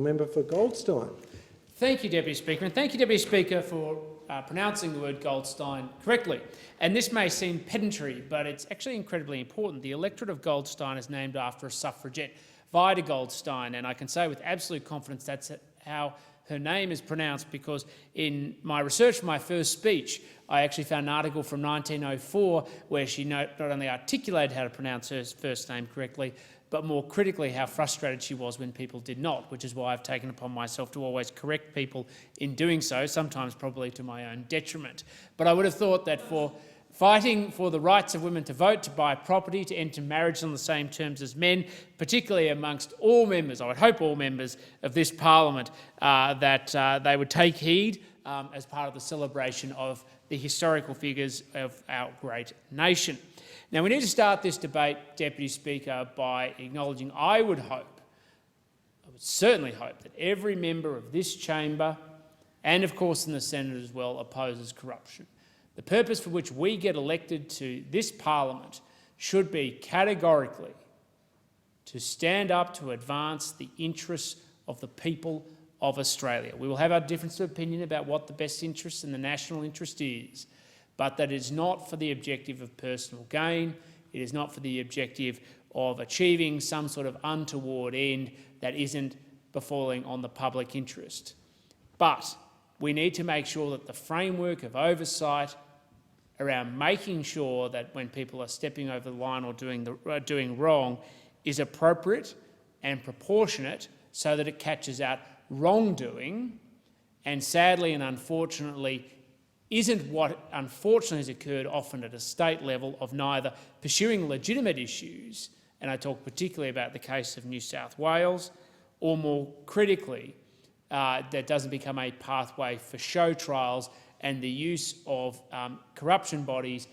Member for Goldstein. Thank you, Deputy Speaker, and thank you, Deputy Speaker, for pronouncing the word Goldstein correctly. And this may seem pedantry, but it's actually incredibly important. The electorate of Goldstein is named after a suffragette, Vida Goldstein, and I can say with absolute confidence that's how her name is pronounced, because in my research for my first speech, I actually found an article from 1904 where she not only articulated how to pronounce her first name correctly, but more critically how frustrated she was when people did not, which is why I've taken upon myself to always correct people in doing so, sometimes probably to my own detriment. But I would have thought that for fighting for the rights of women to vote, to buy property, to enter marriage on the same terms as men, particularly amongst all members, I would hope all members of this parliament, that they would take heed as part of the celebration of the historical figures of our great nation. Now, we need to start this debate, Deputy Speaker, by acknowledging I would certainly hope that every member of this chamber, and of course in the Senate as well, opposes corruption. The purpose for which we get elected to this parliament should be categorically to stand up to advance the interests of the people of Australia. We will have our difference of opinion about what the best interest and the national interest is, but that is not for the objective of personal gain. It is not for the objective of achieving some sort of untoward end that isn't befalling on the public interest. But we need to make sure that the framework of oversight around making sure that when people are stepping over the line or doing wrong is appropriate and proportionate, so that it catches out wrongdoing, and sadly and unfortunately isn't what unfortunately has occurred often at a state level of neither pursuing legitimate issues, and I talk particularly about the case of New South Wales, or more critically, that doesn't become a pathway for show trials and the use of corruption bodies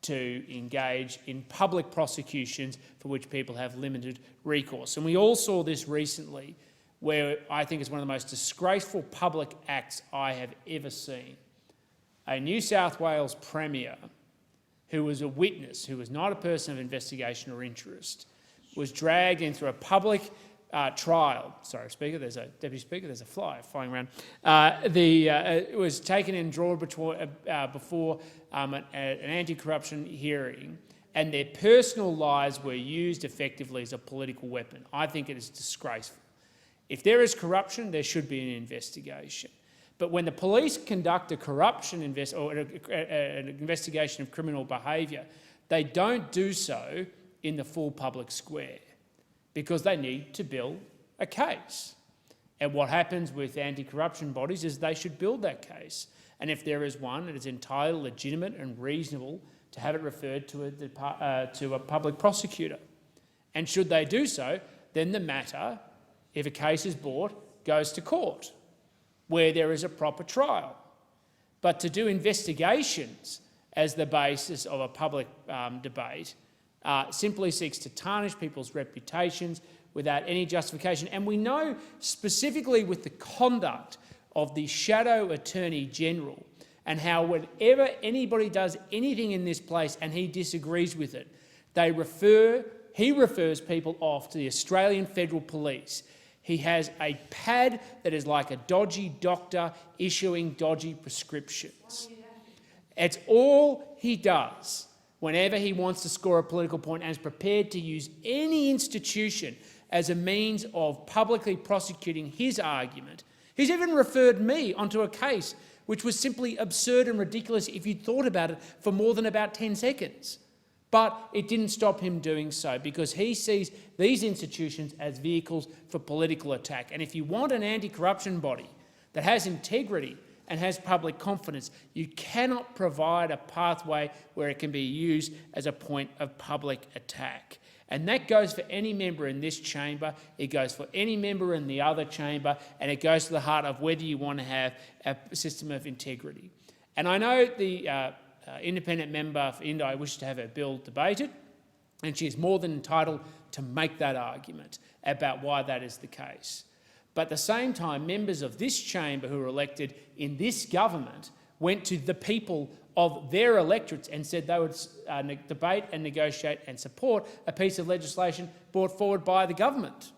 to engage in public prosecutions for which people have limited recourse. And we all saw this recently, where I think is one of the most disgraceful public acts I have ever seen. A New South Wales Premier, who was a witness, who was not a person of investigation or interest, was dragged in through a public trial. Sorry, Speaker, there's a Deputy Speaker, there's a fly flying around. It was taken and drawn before an anti-corruption hearing, and their personal lives were used effectively as a political weapon. I think it is disgraceful. If there is corruption, there should be an investigation. But when the police conduct a corruption an investigation of criminal behaviour, they don't do so in the full public square, because they need to build a case. And what happens with anti-corruption bodies is they should build that case. And if there is one, it is entirely legitimate and reasonable to have it referred to a public prosecutor. And should they do so, then the matter, if a case is brought, goes to court, where there is a proper trial. But to do investigations as the basis of a public debate simply seeks to tarnish people's reputations without any justification. And we know specifically with the conduct of the Shadow Attorney General, and how whenever anybody does anything in this place and he disagrees with it, he refers people off to the Australian Federal Police. He has a pad that is like a dodgy doctor issuing dodgy prescriptions. It's all he does whenever he wants to score a political point, and is prepared to use any institution as a means of publicly prosecuting his argument. He's even referred me onto a case which was simply absurd and ridiculous if you'd thought about it for more than about 10 seconds. But it didn't stop him doing so, because he sees these institutions as vehicles for political attack. And if you want an anti-corruption body that has integrity and has public confidence, you cannot provide a pathway where it can be used as a point of public attack. And that goes for any member in this chamber, it goes for any member in the other chamber, and it goes to the heart of whether you want to have a system of integrity. And I know the independent member for Indi wishes to have her bill debated, and she is more than entitled to make that argument about why that is the case. But at the same time, members of this chamber who were elected in this government went to the people of their electorates and said they would debate and negotiate and support a piece of legislation brought forward by the government.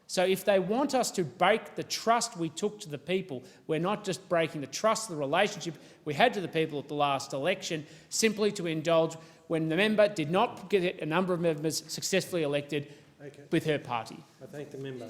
So if they want us to break the trust we took to the people, we're not just breaking the trust, the relationship we had to the people at the last election, simply to indulge when the member did not get a number of members successfully elected with her party. I thank the member.